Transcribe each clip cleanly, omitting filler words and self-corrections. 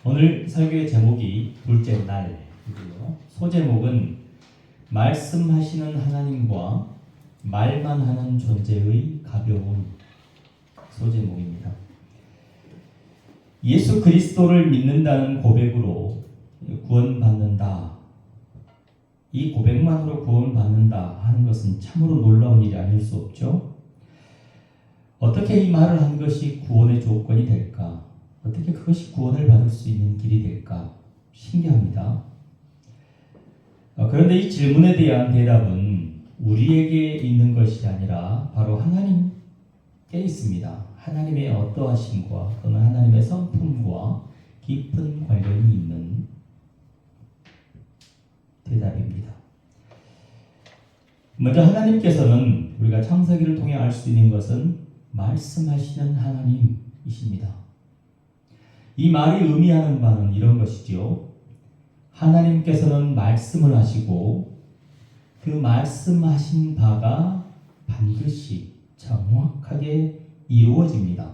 오늘 설교의 제목이 둘째 날이고요. 소제목은 말씀하시는 하나님과 말만 하는 존재의 가벼움, 소제목입니다. 예수 그리스도를 믿는다는 고백으로 구원받는다. 이 고백만으로 구원받는다 하는 것은 참으로 놀라운 일이 아닐 수 없죠. 어떻게 이 말을 한 것이 구원의 조건이 될까? 어떻게 그것이 구원을 받을 수 있는 길이 될까? 신기합니다. 그런데 이 질문에 대한 대답은 우리에게 있는 것이 아니라 바로 하나님께 있습니다. 하나님의 어떠하심과 또는 하나님의 성품과 깊은 관련이 있는 대답입니다. 먼저 하나님께서는 우리가 창세기를 통해 알 수 있는 것은 말씀하시는 하나님이십니다. 이 말이 의미하는 바는 이런 것이지요. 하나님께서는 말씀을 하시고 그 말씀하신 바가 반드시 정확하게 이루어집니다.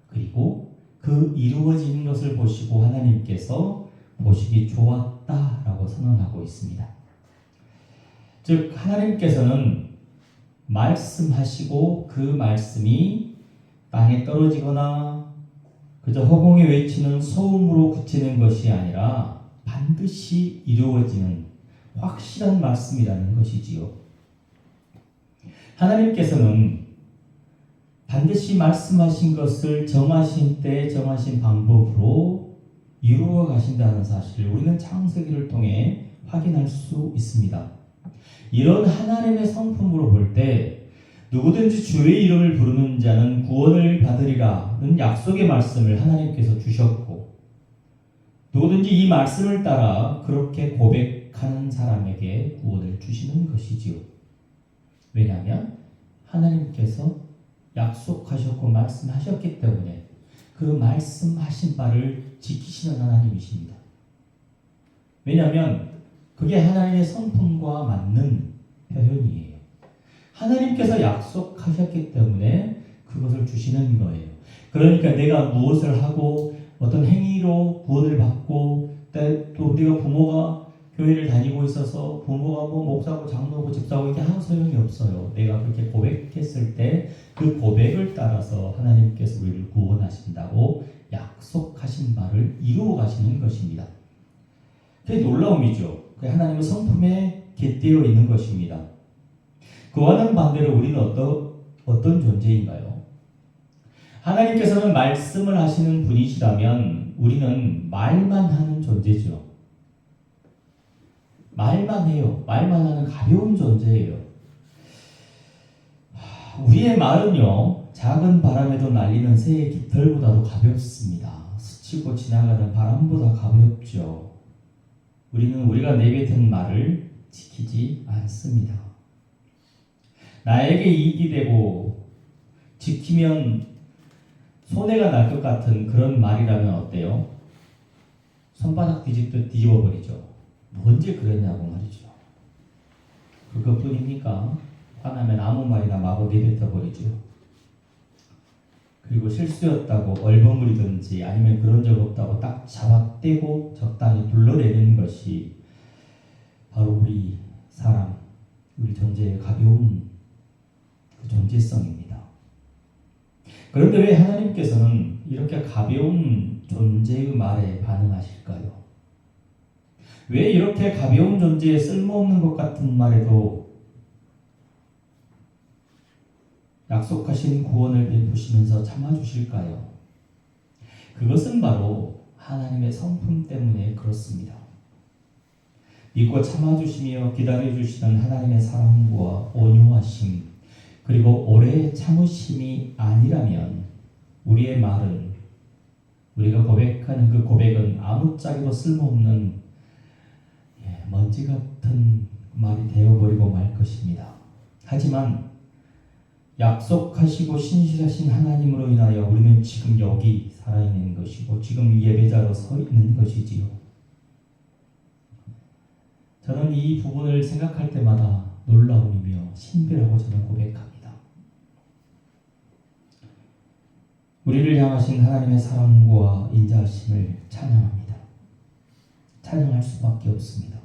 그리고 그 이루어진 것을 보시고 하나님께서 보시기 좋았다라고 선언하고 있습니다. 즉 하나님께서는 말씀하시고 그 말씀이 땅에 떨어지거나 그저 허공에 외치는 소음으로 그치는 것이 아니라 반드시 이루어지는 확실한 말씀이라는 것이지요. 하나님께서는 반드시 말씀하신 것을 정하신 때 정하신 방법으로 이루어 가신다는 사실을 우리는 창세기를 통해 확인할 수 있습니다. 이런 하나님의 성품으로 볼 때 누구든지 주의 이름을 부르는 자는 구원을 받으리라는 약속의 말씀을 하나님께서 주셨고 누구든지 이 말씀을 따라 그렇게 고백하는 사람에게 구원을 주시는 것이지요. 왜냐하면 하나님께서 약속하셨고 말씀하셨기 때문에 그 말씀하신 바를 지키시는 하나님이십니다. 왜냐하면 그게 하나님의 성품과 맞는 표현이에요. 하나님께서 약속하셨기 때문에 그것을 주시는 거예요. 그러니까 내가 무엇을 하고 어떤 행위로 구원을 받고 또 우리가 부모가 교회를 다니고 있어서 부모가 뭐 목사고 장로고 집사고 이게 아무 소용이 없어요. 내가 그렇게 고백했을 때 그 고백을 따라서 하나님께서 우리를 구원하신다고 약속하신 바를 이루어 가시는 것입니다. 그게 놀라움이죠. 그게 하나님의 성품에 깃대어 있는 것입니다. 그와는 반대로 우리는 어떤 존재인가요? 하나님께서는 말씀을 하시는 분이시라면 우리는 말만 하는 존재죠. 말만 해요. 말만 하는 가벼운 존재예요. 우리의 말은요, 작은 바람에도 날리는 새의 깃털보다도 가볍습니다. 스치고 지나가는 바람보다 가볍죠. 우리는 우리가 내뱉은 말을 지키지 않습니다. 나에게 이익이 되고 지키면 손해가 날 것 같은 그런 말이라면 어때요? 손바닥 뒤집어버리죠. 뭔지 그랬냐고 말이죠. 그것뿐입니까? 화나면 아무 말이나 마구 내뱉어버리죠. 그리고 실수였다고 얼버무리든지 아니면 그런 적 없다고 딱 잡아떼고 적당히 둘러내는 것이 바로 우리 사람, 우리 존재의 가벼운 그 존재성입니다. 그런데 왜 하나님께서는 이렇게 가벼운 존재의 말에 반응하실까요? 왜 이렇게 가벼운 존재에 쓸모없는 것 같은 말에도 약속하신 구원을 베푸시면서 참아주실까요? 그것은 바로 하나님의 성품 때문에 그렇습니다. 믿고 참아주시며 기다려주시는 하나님의 사랑과 온유하심 그리고 오래 참으심이 아니라면 우리의 말은 우리가 고백하는 그 고백은 아무짝에도 쓸모없는 먼지 같은 말이 되어버리고 말 것입니다. 하지만 약속하시고 신실하신 하나님으로 인하여 우리는 지금 여기 살아있는 것이고 지금 예배자로 서 있는 것이지요. 저는 이 부분을 생각할 때마다 놀라움이며 신비라고 저는 고백합니다. 우리를 향하신 하나님의 사랑과 인자하심을 찬양합니다. 찬양할 수밖에 없습니다.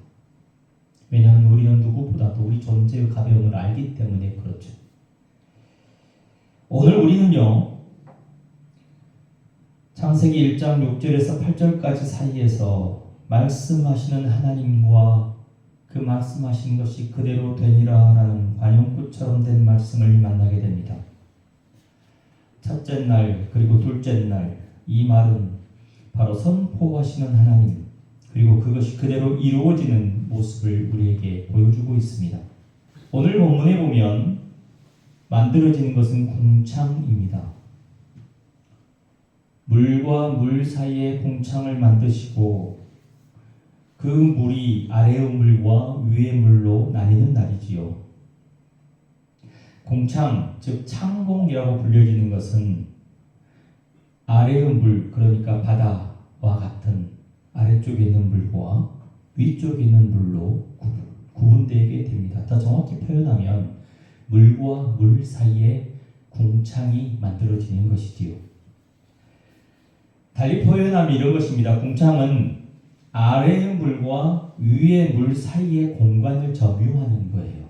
왜냐하면 우리는 누구보다도 우리 존재의 가벼움을 알기 때문에 그렇죠. 오늘 우리는요, 창세기 1장 6절에서 8절까지 사이에서 말씀하시는 하나님과 그 말씀하신 것이 그대로 되니라 라는 관용구처럼 된 말씀을 만나게 됩니다. 첫째 날 그리고 둘째 날, 이 말은 바로 선포하시는 하나님, 그리고 그것이 그대로 이루어지는 모습을 우리에게 보여주고 있습니다. 오늘 본문에 보면 만들어지는 것은 궁창입니다. 물과 물 사이에 궁창을 만드시고 그 물이 아래의 물과 위의 물로 나뉘는 날이지요. 궁창, 즉 창공이라고 불려지는 것은 아래의 물, 그러니까 바다와 같은 아래쪽에 있는 물과 위쪽에 있는 물로 구분되게 됩니다. 더 정확히 표현하면 물과 물 사이에 궁창이 만들어지는 것이지요. 달리 표현하면 이런 것입니다. 궁창은 아래의 물과 위의 물 사이의 공간을 점유하는 거예요.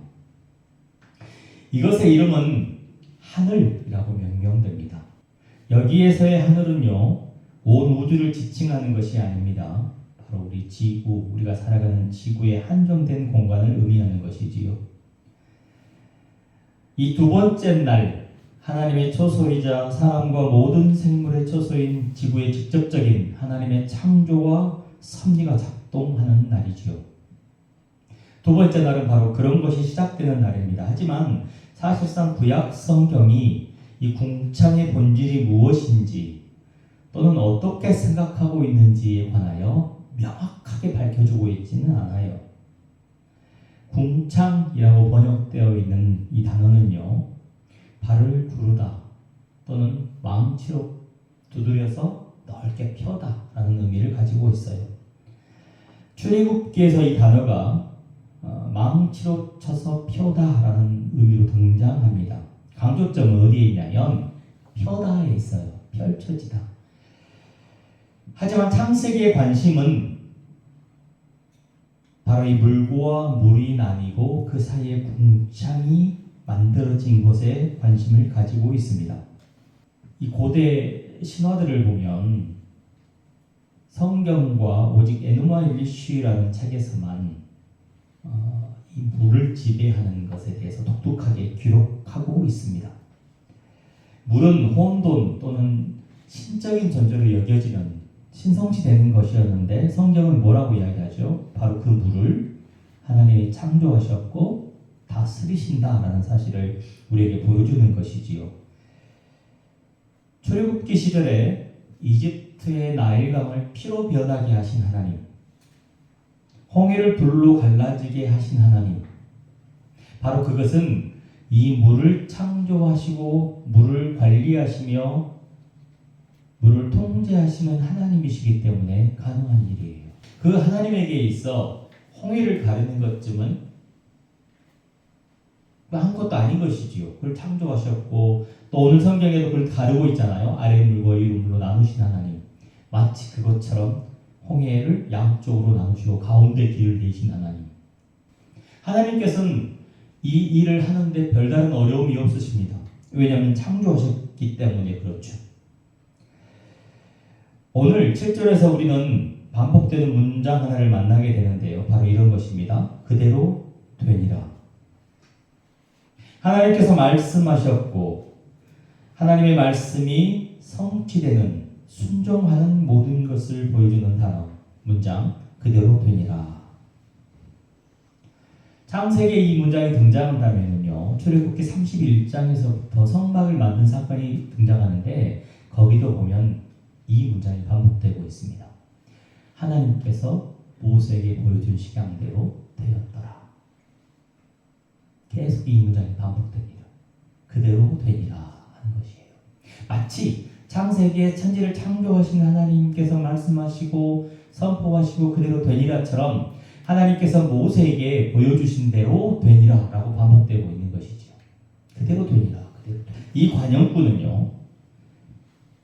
이것의 이름은 하늘이라고 명명됩니다. 여기에서의 하늘은요, 온 우주를 지칭하는 것이 아닙니다. 바로 우리 지구, 우리가 살아가는 지구의 한정된 공간을 의미하는 것이지요. 이 두 번째 날, 하나님의 초소이자 사람과 모든 생물의 초소인 지구의 직접적인 하나님의 창조와 섭리가 작동하는 날이지요. 두 번째 날은 바로 그런 것이 시작되는 날입니다. 하지만 사실상 구약 성경이 이 궁창의 본질이 무엇인지 또는 어떻게 생각하고 있는지에 관하여 명확하게 밝혀주고 있지는 않아요. 궁창이라고 번역되어 있는 이 단어는요, 발을 구르다 또는 망치로 두드려서 넓게 펴다 라는 의미를 가지고 있어요. 출애굽기에서 이 단어가 망치로 쳐서 펴다 라는 의미로 등장합니다. 강조점은 어디에 있냐면 펴다에 있어요. 펼쳐지다. 하지만 창세기의 관심은 바로 이 물과 물이 나뉘고 그 사이에 궁창이 만들어진 것에 관심을 가지고 있습니다. 이 고대 신화들을 보면 성경과 오직 에누마 일리쉬라는 책에서만 이 물을 지배하는 것에 대해서 독특하게 기록하고 있습니다. 물은 혼돈 또는 신적인 존재로 여겨지는 신성시되는 것이었는데 성경은 뭐라고 이야기하죠? 바로 그 물을 하나님이 창조하셨고 다스리신다라는 사실을 우리에게 보여주는 것이지요. 출애굽기 시절에 이집트의 나일강을 피로 변하게 하신 하나님, 홍해를 둘로 갈라지게 하신 하나님, 바로 그것은 이 물을 창조하시고 물을 관리하시며 물을 통제하시는 하나님이시기 때문에 가능한 일이에요. 그 하나님에게 있어 홍해를 가르는 것쯤은 아무것도 아닌 것이지요. 그걸 창조하셨고 또 오늘 성경에도 그걸 가르고 있잖아요. 아래 물과 위 물로 나누신 하나님. 마치 그것처럼 홍해를 양쪽으로 나누시고 가운데 길을 내신 하나님. 하나님께서는 이 일을 하는데 별다른 어려움이 없으십니다. 왜냐하면 창조하셨기 때문에 그렇죠. 오늘 7절에서 우리는 반복되는 문장 하나를 만나게 되는데요. 바로 이런 것입니다. 그대로 되니라. 하나님께서 말씀하셨고 하나님의 말씀이 성취되는 순종하는 모든 것을 보여주는 단어, 문장 그대로 되니라. 창세기에 이 문장이 등장한다면요, 출애굽기 31장에서부터 성막을 만든 사건이 등장하는데 거기도 보면 이 문장이 반복되고 있습니다. 하나님께서 모세에게 보여준 식양대로 되었더라. 계속 이 문장이 반복됩니다. 그대로 되니라 하는 것이에요. 마치 창세기에 천지를 창조하신 하나님께서 말씀하시고 선포하시고 그대로 되니라처럼 하나님께서 모세에게 보여주신 대로 되니라 라고 반복되고 있는 것이죠. 그대로 되니라. 그대로 되니라. 이 관용구는요,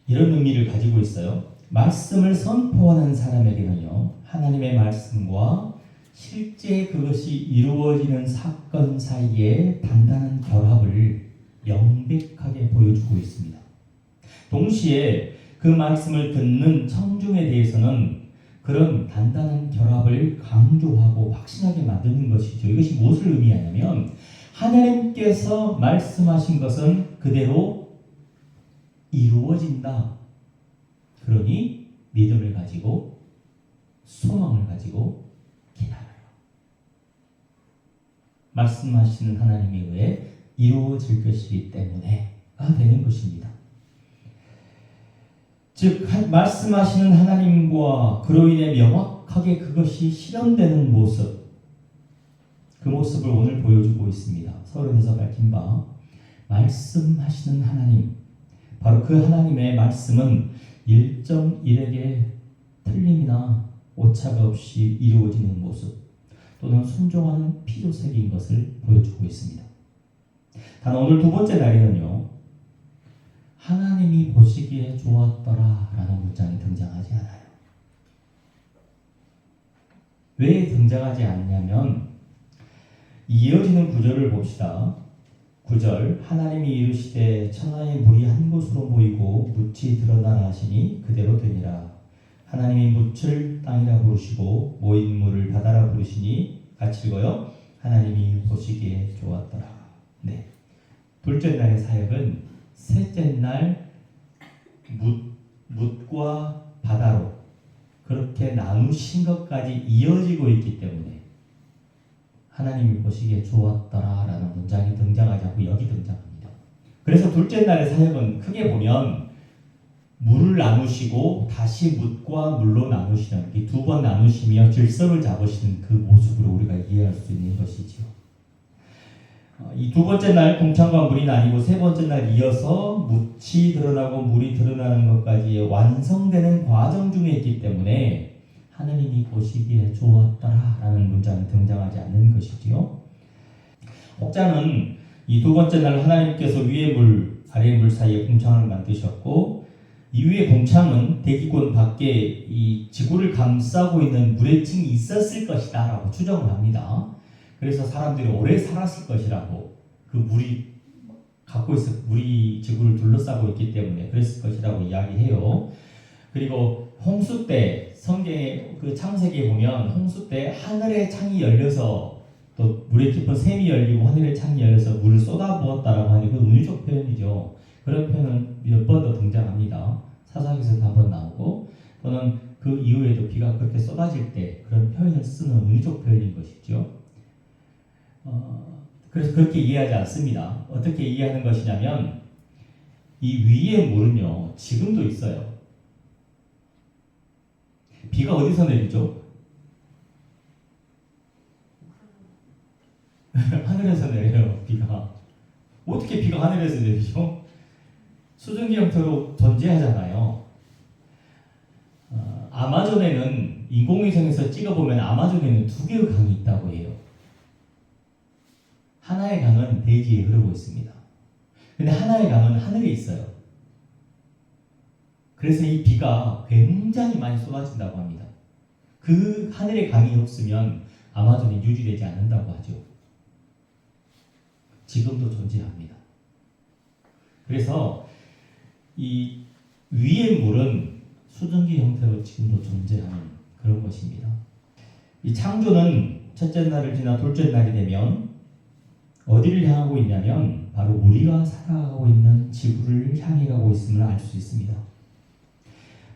이런 의미를 가지고 있어요. 말씀을 선포하는 사람에게는요, 하나님의 말씀과 실제 그것이 이루어지는 사건 사이에 단단한 결합을 명백하게 보여주고 있습니다. 동시에 그 말씀을 듣는 청중에 대해서는 그런 단단한 결합을 강조하고 확신하게 만드는 것이죠. 이것이 무엇을 의미하냐면 하나님께서 말씀하신 것은 그대로 이루어진다. 그러니 믿음을 가지고 소망을 가지고 기다려요. 말씀하시는 하나님에 의해 이루어질 것이기 때문에가 되는 것입니다. 즉 말씀하시는 하나님과 그로 인해 명확하게 그것이 실현되는 모습, 그 모습을 오늘 보여주고 있습니다. 서론에서 밝힌 바 말씀하시는 하나님, 바로 그 하나님의 말씀은 일정일에게 틀림이나 오차가 없이 이루어지는 모습 또는 순종하는 피조색인 것을 보여주고 있습니다. 단 오늘 두 번째 날에는요, 하나님이 보시기에 좋았더라 라는 문장이 등장하지 않아요. 왜 등장하지 않냐면 이어지는 구절을 봅시다. 9절 하나님이 이르시되 천하의 물이 한 곳으로 모이고 묻이 드러나라 하시니 그대로 되니라. 하나님이 묻을 땅이라 부르시고 모인 물을 바다라 부르시니 같이 읽어요. 하나님이 보시기에 좋았더라. 네. 둘째 날의 사역은 셋째 날 묻과 바다로 그렇게 나누신 것까지 이어지고 있기 때문에 하나님이 보시기에 좋았더라 라는 문장이 등장하지 않고 여기 등장합니다. 그래서 둘째 날의 사역은 크게 보면 물을 나누시고 다시 묻과 물로 나누시는 이 두 번 나누시며 질서를 잡으시는 그 모습으로 우리가 이해할 수 있는 것이죠. 이 두 번째 날 동창과 물이 나뉘고 세 번째 날 이어서 묻이 드러나고 물이 드러나는 것까지 완성되는 과정 중에 있기 때문에 하나님이 보시기에 좋았더라 라는 문장이 등장하지 않는 것이지요. 혹자는 이 두 번째 날 하나님께서 위의 물, 아래의 물 사이에 공창을 만드셨고 이 위에 공창은 대기권 밖에 이 지구를 감싸고 있는 물의 층이 있었을 것이다 라고 추정을 합니다. 그래서 사람들이 오래 살았을 것이라고, 그 물이 물이 지구를 둘러싸고 있기 때문에 그랬을 것이라고 이야기해요. 그리고 홍수 때 성경의 그 창세기에 보면 홍수 때 하늘의 창이 열려서 또 물의 깊은 샘이 열리고 하늘의 창이 열려서 물을 쏟아부었다라고 하니 그 은유적 표현이죠. 그런 표현은 몇 번 더 등장합니다. 사사기에서도 한 번 나오고 또는 그 이후에도 비가 그렇게 쏟아질 때 그런 표현을 쓰는 은유적 표현인 것이죠. 그래서 그렇게 이해하지 않습니다. 어떻게 이해하는 것이냐면 이 위의 물은요 지금도 있어요. 비가 어디서 내리죠? 하늘에서 내려요. 비가. 어떻게 비가 하늘에서 내리죠? 수증기 형태로 존재하잖아요. 아마존에는 인공위성에서 찍어보면 아마존에는 두 개의 강이 있다고 해요. 하나의 강은 대지에 흐르고 있습니다. 근데 하나의 강은 하늘에 있어요. 그래서 이 비가 굉장히 많이 쏟아진다고 합니다. 그 하늘의 강이 없으면 아마존이 유지되지 않는다고 하죠. 지금도 존재합니다. 그래서 이 위의 물은 수증기 형태로 지금도 존재하는 그런 것입니다. 이 창조는 첫째 날을 지나 둘째 날이 되면 어디를 향하고 있냐면 바로 우리가 살아가고 있는 지구를 향해 가고 있음을 알 수 있습니다.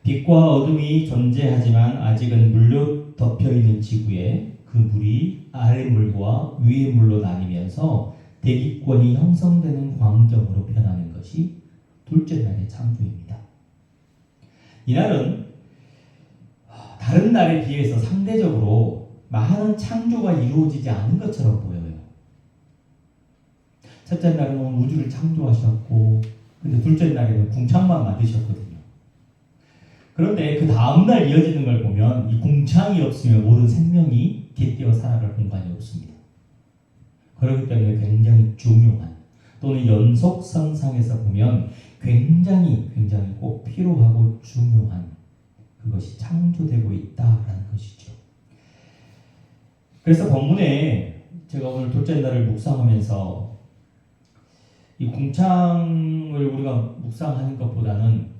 빛과 어둠이 존재하지만 아직은 물로 덮여있는 지구에 그 물이 아래 물과 위의 물로 나뉘면서 대기권이 형성되는 광경으로 변하는 것이 둘째 날의 창조입니다. 이날은 다른 날에 비해서 상대적으로 많은 창조가 이루어지지 않은 것처럼 보여요. 첫째 날은 우주를 창조하셨고 근데 둘째 날에는 궁창만 만드셨거든요. 그런데 그 다음날 이어지는 걸 보면 이 궁창이 없으면 모든 생명이 깃대어 살아갈 공간이 없습니다. 그렇기 때문에 굉장히 중요한 또는 연속선상에서 보면 굉장히 꼭 필요하고 중요한 그것이 창조되고 있다라는 것이죠. 그래서 본문에 제가 오늘 둘째 날을 묵상하면서 이 궁창을 우리가 묵상하는 것보다는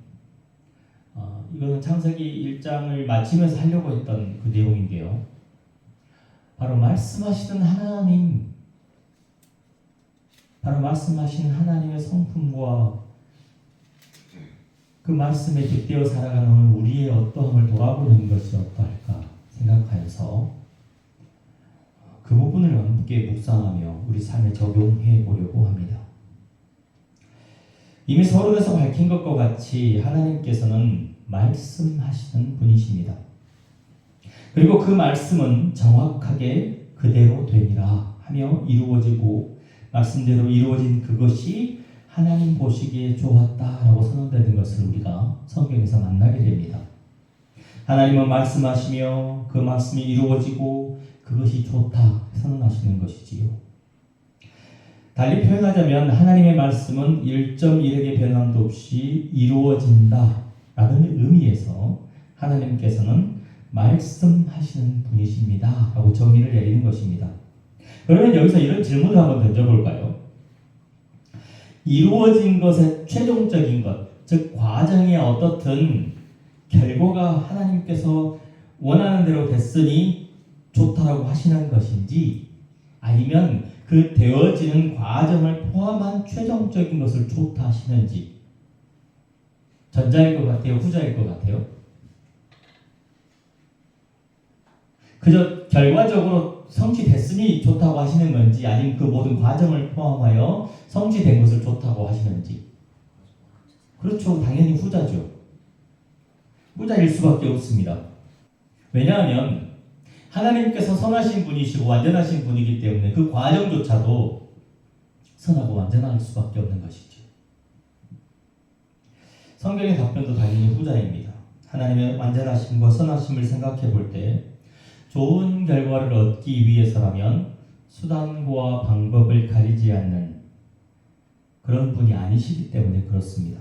이거는 창세기 1장을 마치면서 하려고 했던 그 내용인데요. 바로 말씀하시는 하나님의 성품과 그 말씀에 빗대어 살아가는 우리의 어떠함을 돌아보는 것이 어떠할까 생각하여서 그 부분을 함께 묵상하며 우리 삶에 적용해 보려고 합니다. 이미 서론에서 밝힌 것과 같이 하나님께서는 말씀하시는 분이십니다. 그리고 그 말씀은 정확하게 그대로 되니라 하며 이루어지고 말씀대로 이루어진 그것이 하나님 보시기에 좋았다라고 선언되는 것을 우리가 성경에서 만나게 됩니다. 하나님은 말씀하시며 그 말씀이 이루어지고 그것이 좋다 선언하시는 것이지요. 달리 표현하자면 하나님의 말씀은 1.1획의 변함도 없이 이루어진다 라는 의미에서 하나님께서는 말씀하시는 분이십니다 라고 정의를 내리는 것입니다. 그러면 여기서 이런 질문을 한번 던져볼까요? 이루어진 것의 최종적인 것, 즉 과정이 어떻든 결과가 하나님께서 원하는 대로 됐으니 좋다라고 하시는 것인지 아니면 그 되어지는 과정을 포함한 최종적인 것을 좋다 하시는지 전자일 것 같아요? 후자일 것 같아요? 그저 결과적으로 성취됐으니 좋다고 하시는 건지 아니면 그 모든 과정을 포함하여 성취된 것을 좋다고 하시는지. 그렇죠. 당연히 후자죠. 후자일 수밖에 없습니다. 왜냐하면 하나님께서 선하신 분이시고 완전하신 분이기 때문에 그 과정조차도 선하고 완전할 수밖에 없는 것이죠. 성경의 답변도 당연히 후자입니다. 하나님의 완전하심과 선하심을 생각해 볼 때 좋은 결과를 얻기 위해서라면 수단과 방법을 가리지 않는 그런 분이 아니시기 때문에 그렇습니다.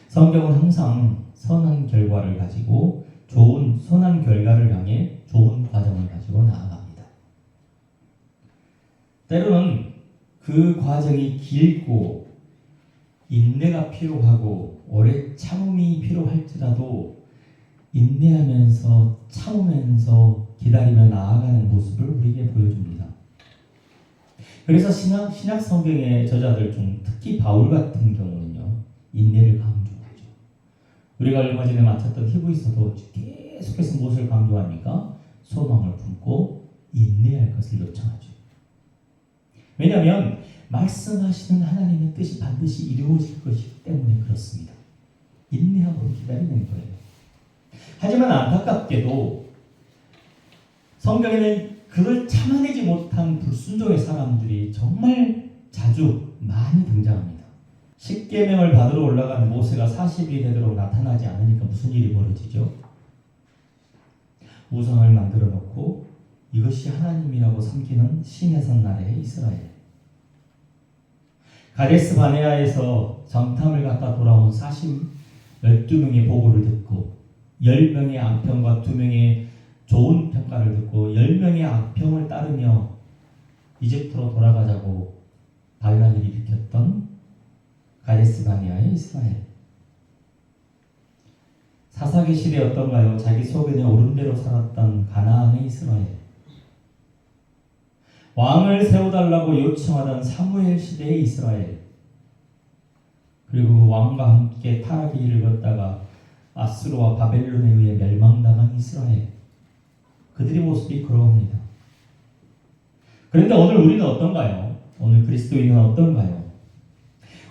성경은 항상 선한 결과를 가지고 선한 결과를 향해 좋은 과정을 가지고 나아갑니다. 때로는 그 과정이 길고 인내가 필요하고 오래 참음이 필요할지라도 인내하면서 참으면서 기다리며 나아가는 모습을 우리에게 보여줍니다. 그래서 신약 성경의 저자들 중 특히 바울 같은 경우는요, 인내를 강조하죠. 우리가 얼마 전에 마쳤던 히브리서도 계속해서 무엇을 강조합니까? 소망을 품고 인내할 것을 요청하죠. 왜냐하면 말씀하시는 하나님의 뜻이 반드시 이루어질 것이기 때문에 그렇습니다. 인내하고 기다리는 거예요. 하지만 안타깝게도 성경에는 그걸 참아내지 못한 불순종의 사람들이 정말 자주 많이 등장합니다. 십계명을 받으러 올라간 모세가 40일이 되도록 나타나지 않으니까 무슨 일이 벌어지죠? 우상을 만들어 놓고 이것이 하나님이라고 섬기는 시내산 나라의 이스라엘. 가데스 바네아에서 정탐을 갔다 돌아온 12명의 보고를 듣고 10명의 악평과 2명의 좋은 평가를 듣고 10명의 악평을 따르며 이집트로 돌아가자고 반란을 일으켰던 가데스 바네아의 이스라엘. 사사기 시대 어떤가요? 자기 소견에 옳은 대로 살았던 가나안의 이스라엘. 왕을 세워달라고 요청하던 사무엘 시대의 이스라엘. 그리고 그 왕과 함께 타락의 길을 걷다가 아수르와 바벨론에 의해 멸망당한 이스라엘. 그들의 모습이 그러합니다. 그런데 오늘 우리는 어떤가요? 오늘 그리스도인은 어떤가요?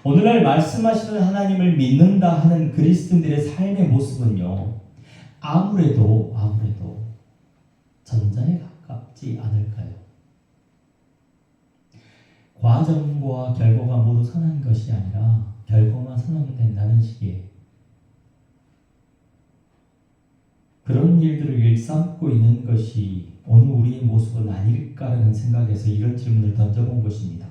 오늘날 말씀하시는 하나님을 믿는다 하는 그리스도인들의 삶의 모습은요, 아무래도 전자에 가깝지 않을까요? 과정과 결과가 모두 선한 것이 아니라 결과만 선하면 된다는 식의 그런 일들을 일삼고 있는 것이 오늘 우리의 모습은 아닐까라는 생각에서 이런 질문을 던져본 것입니다.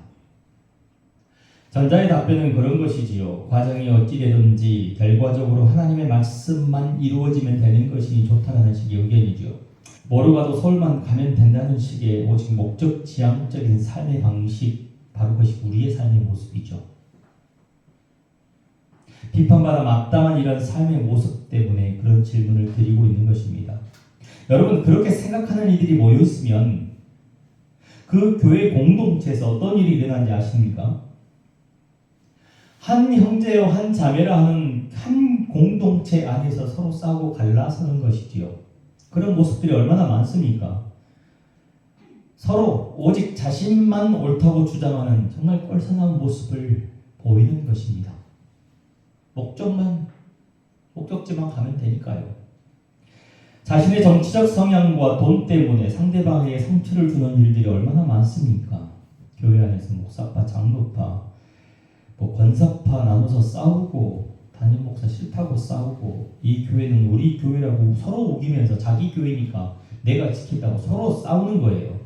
전자의 답변은 그런 것이지요. 과정이 어찌되든지 결과적으로 하나님의 말씀만 이루어지면 되는 것이 좋다는 식의 의견이죠. 뭐로 가도 서울만 가면 된다는 식의 오직 목적 지향적인 삶의 방식, 바로 그것이 우리의 삶의 모습이죠. 비판받아 마땅한 이런 삶의 모습 때문에 그런 질문을 드리고 있는 것입니다. 여러분, 그렇게 생각하는 이들이 모여있으면 그 교회 공동체에서 어떤 일이 일어난지 아십니까? 한 형제요 한 자매라 하는 한 공동체 안에서 서로 싸우고 갈라서는 것이지요. 그런 모습들이 얼마나 많습니까? 서로 오직 자신만 옳다고 주장하는 정말 꼴사나운 모습을 보이는 것입니다. 목적지만 가면 되니까요. 자신의 정치적 성향과 돈 때문에 상대방에게 상처를 주는 일들이 얼마나 많습니까? 교회 안에서 목사파, 장로파, 권사파 나눠서 싸우고, 담임 목사 싫다고 싸우고, 이 교회는 우리 교회라고 서로 우기면서 자기 교회니까 내가 지킨다고 서로 싸우는 거예요.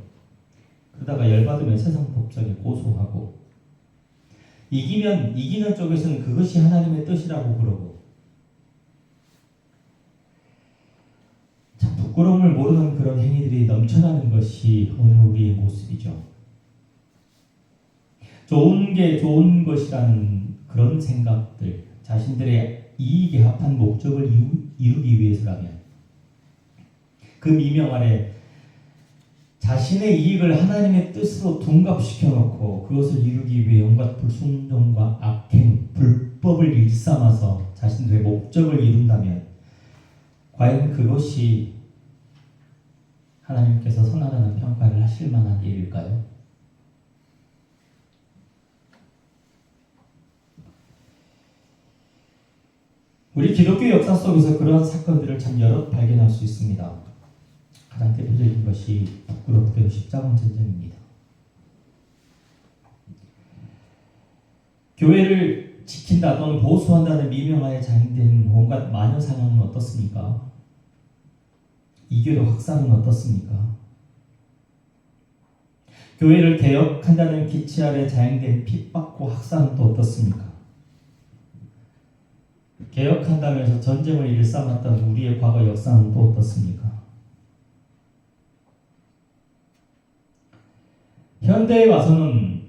그러다가 열받으면 세상 법정에 고소하고, 이기는 쪽에서는 그것이 하나님의 뜻이라고 그러고, 참 부끄러움을 모르는 그런 행위들이 넘쳐나는 것이 오늘 우리의 모습이죠. 좋은 게 좋은 것이라는 그런 생각들, 자신들의 이익에 합한 목적을 이루기 위해서라면 그 미명 아래 자신의 이익을 하나님의 뜻으로 둔갑시켜 놓고 그것을 이루기 위해 온갖 불순종과 악행, 불법을 일삼아서 자신들의 목적을 이룬다면 과연 그것이 하나님께서 선하다는 평가를 하실 만한 일일까요? 우리 기독교 역사 속에서 그러한 사건들을 참 여럿 발견할 수 있습니다. 가장 대표적인 것이 부끄럽게도 십자군 전쟁입니다. 교회를 지킨다 또는 보수한다는 미명하에 자행된 온갖 마녀 사냥은 어떻습니까? 이교도 확산은 어떻습니까? 교회를 개혁한다는 기치 아래 자행된 핍박과 학살은 또 어떻습니까? 개혁한다면서 전쟁을 일삼았던 우리의 과거 역사는 또 어떻습니까? 현대에 와서는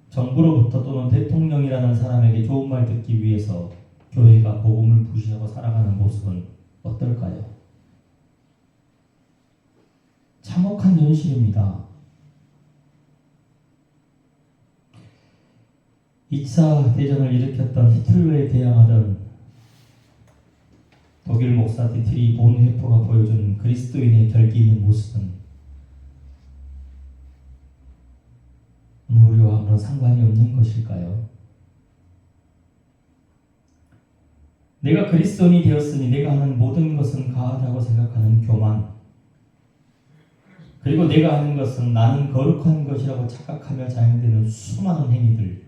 정부로부터 또는 대통령이라는 사람에게 좋은 말 듣기 위해서 교회가 복음을 무시하고 살아가는 모습은 어떨까요? 참혹한 현실입니다. 2차 대전을 일으켰던 히틀러에 대항하던 독일 목사 디트리 본헤퍼가 보여준 그리스도인의 결기 있는 모습은 오늘 우리와 아무런 상관이 없는 것일까요? 내가 그리스도인이 되었으니 내가 하는 모든 것은 가하다고 생각하는 교만, 그리고 내가 하는 것은 나는 거룩한 것이라고 착각하며 자행되는 수많은 행위들,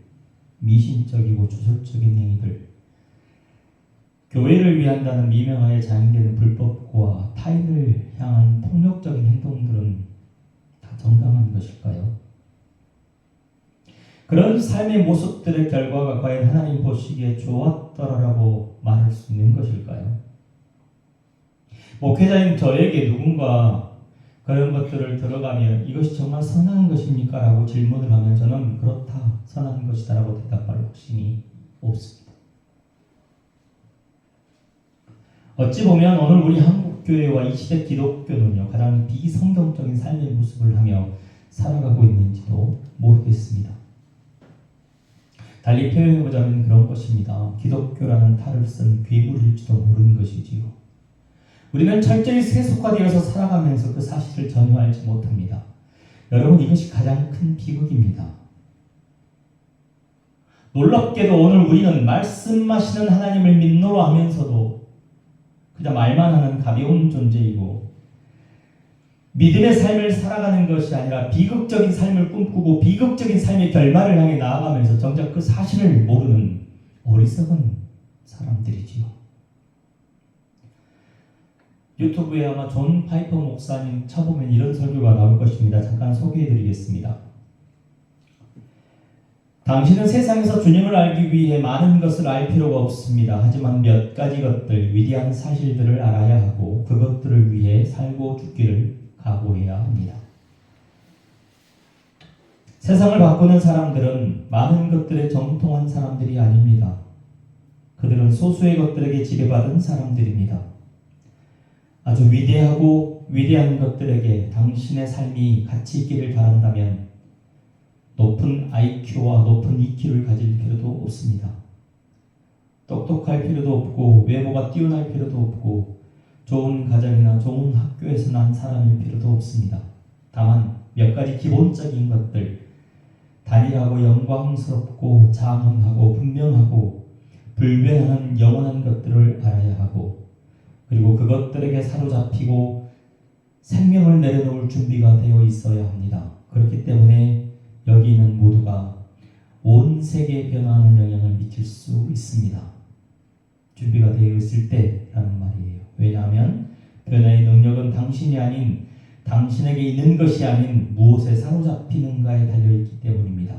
미신적이고 주술적인 행위들, 교회를 위한다는 미명하에 자행되는 불법과 타인을 향한 폭력적인 행동들은 다 정당한 것일까요? 그런 삶의 모습들의 결과가 과연 하나님 보시기에 좋았더라라고 말할 수 있는 것일까요? 목회자인 저에게 누군가 그런 것들을 들어가며 이것이 정말 선한 것입니까? 라고 질문을 하면 저는 그렇다, 선한 것이다 라고 대답할 확신이 없습니다. 어찌 보면 오늘 우리 한국교회와 이 시대 기독교는요, 가장 비성경적인 삶의 모습을 하며 살아가고 있는지도 모르겠습니다. 달리 표현해보자면 그런 것입니다. 기독교라는 탈을 쓴 괴물일지도 모르는 것이지요. 우리는 철저히 세속화되어서 살아가면서 그 사실을 전혀 알지 못합니다. 여러분, 이것이 가장 큰 비극입니다. 놀랍게도 오늘 우리는 말씀하시는 하나님을 믿노라 하면서도 그냥 말만 하는 가벼운 존재이고, 믿음의 삶을 살아가는 것이 아니라 비극적인 삶을 꿈꾸고 비극적인 삶의 결말을 향해 나아가면서 정작 그 사실을 모르는 어리석은 사람들이지요. 유튜브에 아마 존 파이퍼 목사님 쳐보면 이런 설교가 나올 것입니다. 잠깐 소개해드리겠습니다. 당신은 세상에서 균형을 알기 위해 많은 것을 알 필요가 없습니다. 하지만 몇 가지 것들, 위대한 사실들을 알아야 하고 그것들을 위해 살고 죽기를 각오해야 합니다. 세상을 바꾸는 사람들은 많은 것들에 정통한 사람들이 아닙니다. 그들은 소수의 것들에게 지배받은 사람들입니다. 아주 위대하고 위대한 것들에게 당신의 삶이 가치 있기를 바란다면 높은 IQ와 높은 EQ를 가질 필요도 없습니다. 똑똑할 필요도 없고 외모가 뛰어날 필요도 없고 좋은 가정이나 좋은 학교에서 난 사람일 필요도 없습니다. 다만 몇 가지 기본적인 것들, 단일하고 영광스럽고 장엄하고 분명하고 불변하는 영원한 것들을 알아야 하고 그리고 그것들에게 사로잡히고 생명을 내려놓을 준비가 되어 있어야 합니다. 그렇기 때문에 여기 있는 모두가 온 세계에 변화하는 영향을 미칠 수 있습니다. 준비가 되어 있을 때라는 말이에요. 왜냐하면 변화의 능력은 당신이 아닌 당신에게 있는 것이 아닌 무엇에 사로잡히는가에 달려있기 때문입니다.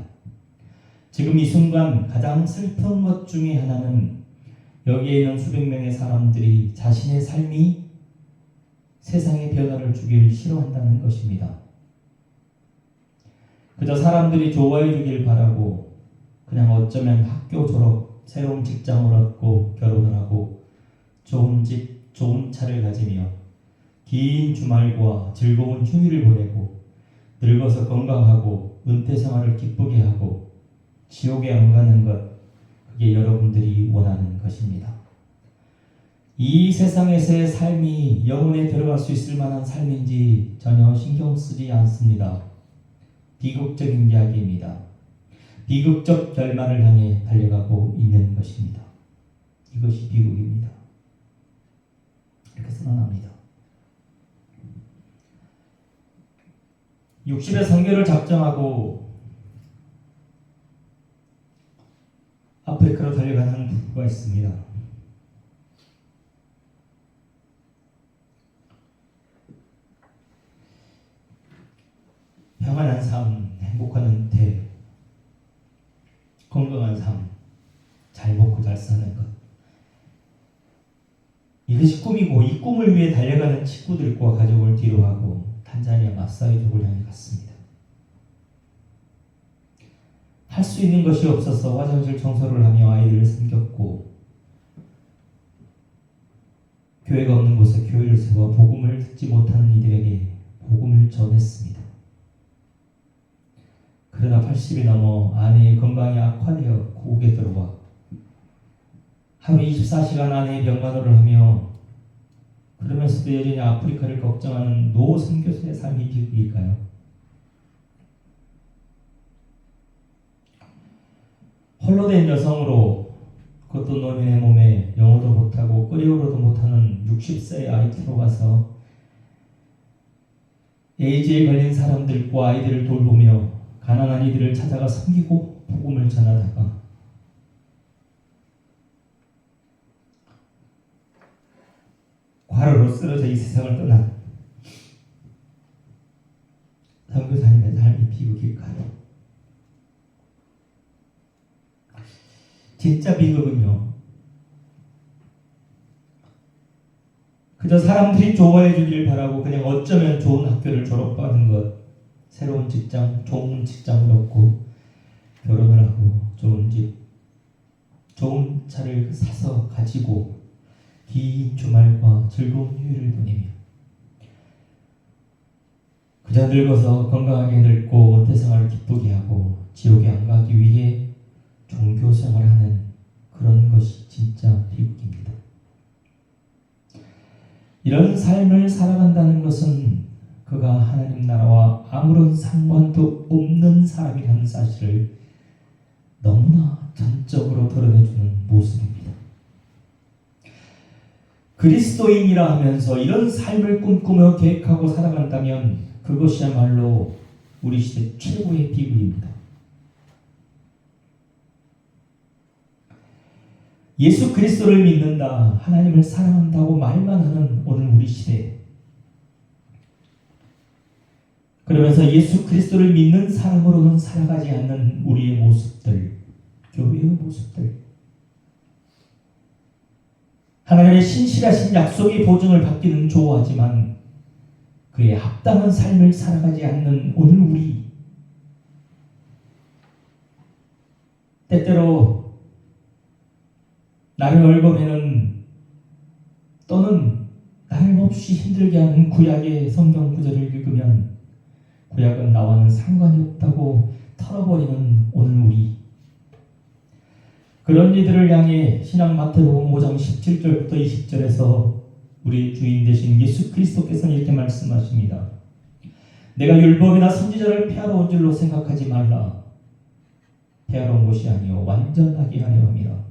지금 이 순간 가장 슬픈 것 중에 하나는 여기에 있는 수백 명의 사람들이 자신의 삶이 세상에 변화를 주길 싫어한다는 것입니다. 그저 사람들이 좋아해 주길 바라고 그냥 어쩌면 학교 졸업, 새로운 직장을 얻고 결혼을 하고 좋은 집, 좋은 차를 가지며 긴 주말과 즐거운 휴일을 보내고 늙어서 건강하고 은퇴 생활을 기쁘게 하고 지옥에 안 가는 것, 그게 여러분들이 원하는 것입니다. 이 세상에서의 삶이 영혼에 들어갈 수 있을 만한 삶인지 전혀 신경 쓰지 않습니다. 비극적인 이야기입니다. 비극적 결말을 향해 달려가고 있는 것입니다. 이것이 비극입니다. 이렇게 선언합니다. 60의 선교를 작정하고 아프리카로 달려가는 부부가 있습니다. 평안한 삶, 행복한 은퇴, 건강한 삶, 잘 먹고 잘 사는 것. 이것이 꿈이고 이 꿈을 위해 달려가는 친구들과 가족을 뒤로하고 탄자니아 마사이족을 향해 갔습니다. 할 수 있는 것이 없어서 화장실 청소를 하며 아이들을 섬겼고 교회가 없는 곳에 교회를 세워 복음을 듣지 못하는 이들에게 복음을 전했습니다. 그러나 80이 넘어 아내의 건강이 악화되어 고국에 들어와 하루 24시간 아내의 병간호를 하며 그러면서도 여전히 아프리카를 걱정하는 노 선교사의 삶이 비극일까요? 홀로 된 여성으로 그것도 노인의 몸에 영어도 못하고 끓여오르도 못하는 60세의 아이티로 가서 에이즈에 걸린 사람들과 아이들을 돌보며 가난한 이들을 찾아가 섬기고 복음을 전하다가 과로로 쓰러져 이 세상을 떠난 선교사님의 삶이 비극일까요? 진짜 비극은요, 그저 사람들이 좋아해 주길 바라고 그냥 어쩌면 좋은 학교를 졸업하는 것, 새로운 직장, 좋은 직장을 얻고 결혼을 하고 좋은 집, 좋은 차를 사서 가지고 긴 주말과 즐거운 휴일을 보내며 그저 늙어서 건강하게 늙고 은퇴 생활을 기쁘게 하고 지옥에 안 가기 위해 종교 생활을 하는 그런 것이 진짜 비극입니다. 이런 삶을 살아간다는 것은 그가 하나님 나라와 아무런 상관도 없는 사람이라는 사실을 너무나 전적으로 드러내주는 모습입니다. 그리스도인이라 하면서 이런 삶을 꿈꾸며 계획하고 살아간다면 그것이야말로 우리 시대 최고의 비극입니다. 예수 그리스도를 믿는다, 하나님을 사랑한다고 말만 하는 오늘 우리 시대, 그러면서 예수 그리스도를 믿는 사람으로는 살아가지 않는 우리의 모습들, 교회의 모습들, 하나님의 신실하신 약속의 보증을 받기는 좋아하지만 그에 합당한 삶을 살아가지 않는 오늘 우리, 때때로 나를 얽어매는 또는 나를 몹시 힘들게 하는 구약의 성경 구절을 읽으면 구약은 나와는 상관이 없다고 털어버리는 오늘 우리, 그런 이들을 향해 신약 마태복음 5장 17절부터 20절에서 우리 주인 되신 예수 그리스도께서는 이렇게 말씀하십니다. 내가 율법이나 선지자를 폐하러 온 줄로 생각하지 말라. 폐하러 온 것이 아니요 완전하게 하려 함이라.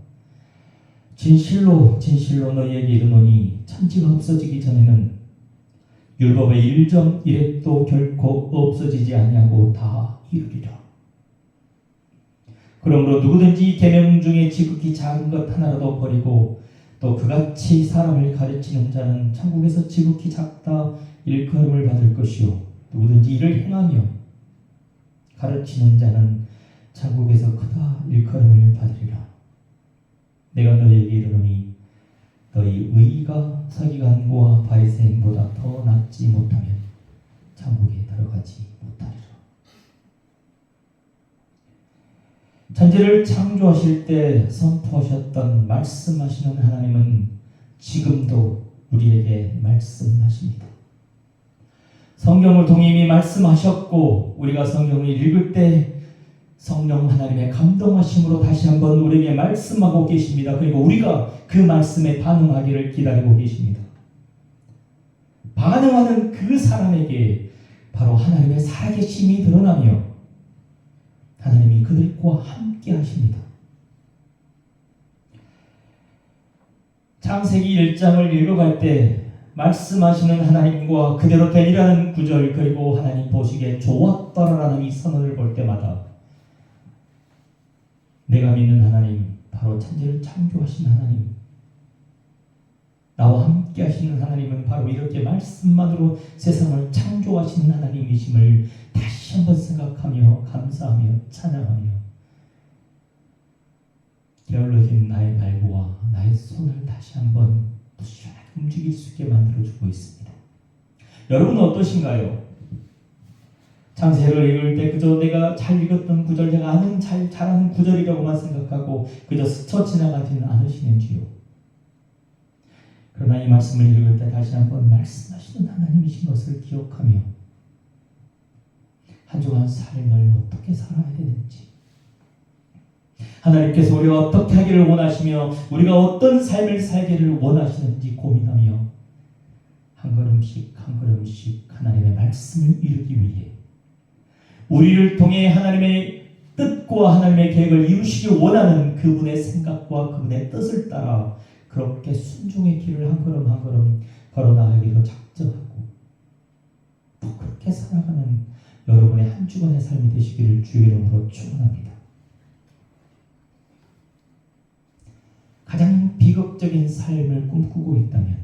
진실로 진실로 너희에게 이르노니 천지가 없어지기 전에는 율법의 1점 1획도 결코 없어지지 아니하고 다 이루리라. 그러므로 누구든지 계명 중에 지극히 작은 것 하나라도 버리고 또 그같이 사람을 가르치는 자는 천국에서 지극히 작다 일컬음을 받을 것이요 누구든지 이를 행하며 가르치는 자는 천국에서 크다 일컬음을 받으리라. 내가 너희에게 이르노니 너희 의가 서기관과 바리새인보다 더 낫지 못하면 천국에 들어가지 못하리라. 천지를 창조하실 때 선포하셨던 말씀하시는 하나님은 지금도 우리에게 말씀하십니다. 성경을 통해 이미 말씀하셨고 우리가 성경을 읽을 때 성령 하나님의 감동하심으로 다시 한번 우리에게 말씀하고 계십니다. 그리고 우리가 그 말씀에 반응하기를 기다리고 계십니다. 반응하는 그 사람에게 바로 하나님의 살아계심이 드러나며 하나님이 그들과 함께 하십니다. 창세기 1장을 읽어갈 때 말씀하시는 하나님과 그대로 되리라는 구절, 그리고 하나님 보시기에 좋았더라라는 이 선언을 볼 때마다 내가 믿는 하나님, 바로 천지를 창조하신 하나님, 나와 함께 하시는 하나님은 바로 이렇게 말씀만으로 세상을 창조하시는 하나님이심을 다시 한번 생각하며 감사하며 찬양하며 게을러진 나의 발과 나의 손을 다시 한번 부지런하게 움직일 수 있게 만들어주고 있습니다. 여러분은 어떠신가요? 창세를 읽을 때 그저 내가 잘 읽었던 구절, 내가 아는 잘하는 구절이라고만 생각하고 그저 스쳐 지나가지는 않으시는지요? 그러나 이 말씀을 읽을 때 다시 한번 말씀하시는 하나님이신 것을 기억하며 한 주간 삶을 어떻게 살아야 되는지, 하나님께서 우리가 어떻게 하기를 원하시며 우리가 어떤 삶을 살기를 원하시는지 고민하며 한 걸음씩 한 걸음씩 하나님의 말씀을 이루기 위해 우리를 통해 하나님의 뜻과 하나님의 계획을 이루시기 원하는 그분의 생각과 그분의 뜻을 따라 그렇게 순종의 길을 한 걸음 한 걸음 걸어나가기로 작정하고 또 그렇게 살아가는 여러분의 한 주간의 삶이 되시기를 주의 이름으로 축원합니다. 가장 비극적인 삶을 꿈꾸고 있다면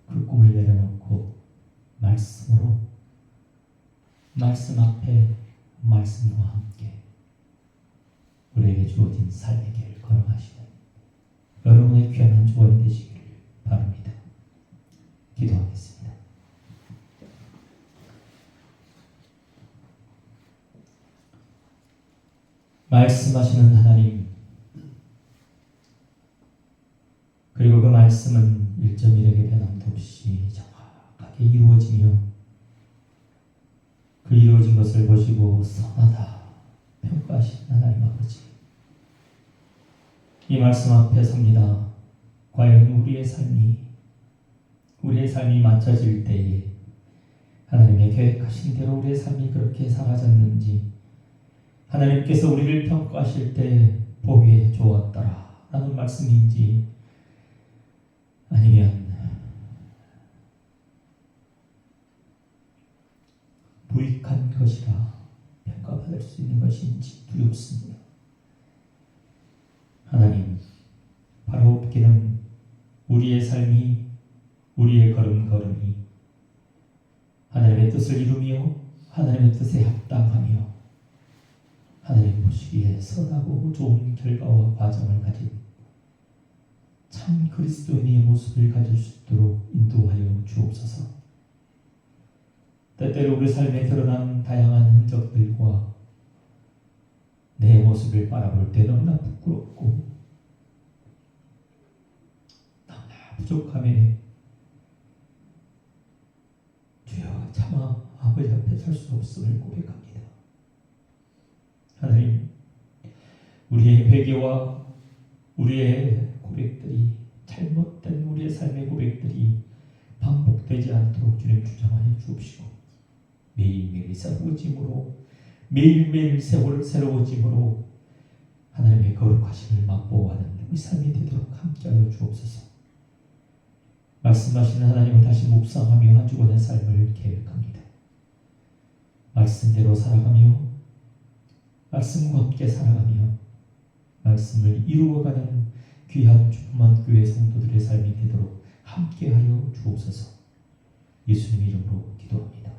그 꿈을 내려놓고 말씀으로, 말씀 앞에 말씀과 함께 우리에게 주어진 삶의 길을 걸어가시는 여러분의 귀한 한 주간이 되시기를 바랍니다. 기도하겠습니다. 말씀하시는 하나님, 그리고 그 말씀은 1.1에게 변함도 없이 정확하게 이루어지며 그 이루어진 것을 보시고 선하다 평가하시는 하나님 아버지, 이 말씀 앞에 섭니다. 과연 우리의 삶이 맞춰질 때에 하나님의 계획하신 대로 우리의 삶이 그렇게 사라졌는지, 하나님께서 우리를 평가하실 때 보기에 좋았더라 라는 말씀인지, 아니면 무익한 것이라 평가받을 수 있는 것인지 두렵습니다. 하나님, 바로 없기는 우리의 삶이, 우리의 걸음걸음이 하나님의 뜻 뜻을 이루며 하나님의 뜻에 합당하며 하나님 보시기에 선하고 좋은 결과와 과정을 가진 참 그리스도인의 모습을 가질 수 있도록 인도하여 주옵소서. 때때로 우리 삶에 드러난 다양한 흔적들과 내 모습을 바라볼 때 너무나 부끄럽고 너무나 부족함에 주여 차마 아버지 앞에 설 수 없음을 고백합니다. 하나님, 우리의 회개와 우리의 고백들이 잘못된 우리의 삶의 고백들이 반복되지 않도록 주님 주장하여 주옵시고 매일매일 새로워짐으로 매일매일 새로워짐으로 하나님의 거룩하심을 맛보아하는 우리 삶이 되도록 함께하여 주옵소서. 말씀하시는 하나님을 다시 묵상하며 한 주간의 삶을 계획합니다. 말씀대로 살아가며 말씀과 함께 살아가며 말씀을 이루어가는 귀한 주품한 교회 성도들의 삶이 되도록 함께하여 주옵소서. 예수님 이름으로 기도합니다.